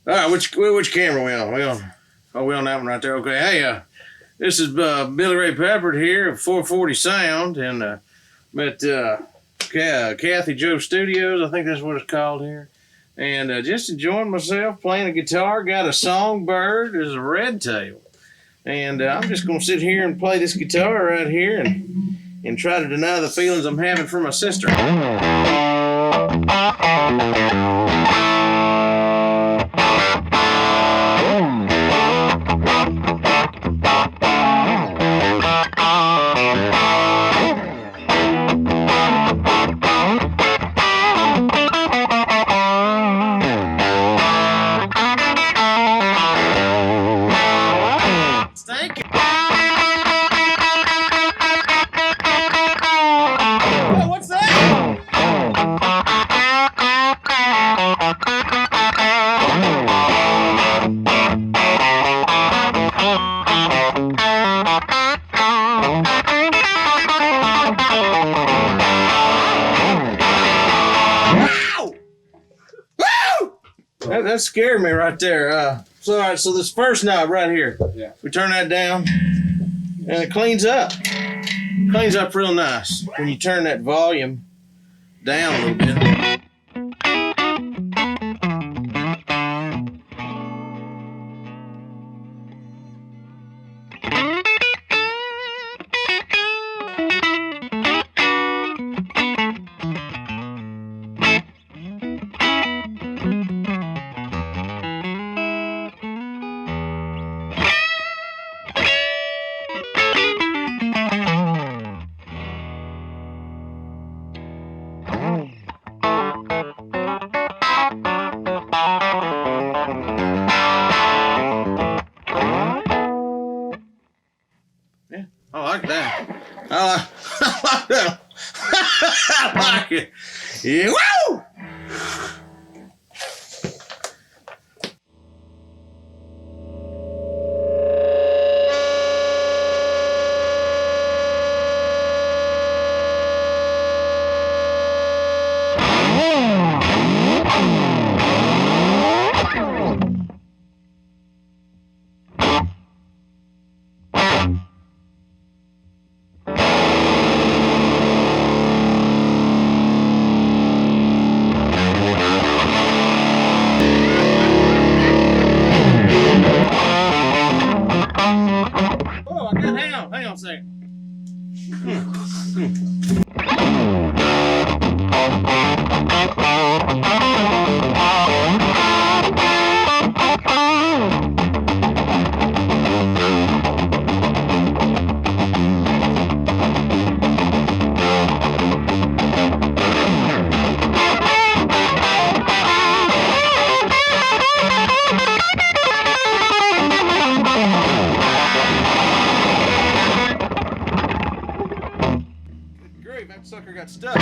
All right, which camera we on? We on that one right there. Okay, hey, this is Billy Ray Peppard here of 440 Sound, and I'm at Kathy Joe Studios. I think that's what it's called here, and just enjoying myself playing a guitar. Got a Songbird. There's a Redtail, and I'm just gonna sit here and play this guitar right here and try to deny the feelings I'm having for my sister. Thank you. Oh, what's that? Wow! Woo! That scared me right there. So, all right, so this first knob right here, we turn that down, and it cleans up. Cleans up real nice when you turn that volume down a little bit. Yeah, I like that. I like that. I like it. Yeah, woo! Oh, I got, hang on a second. Great, that sucker got stuck.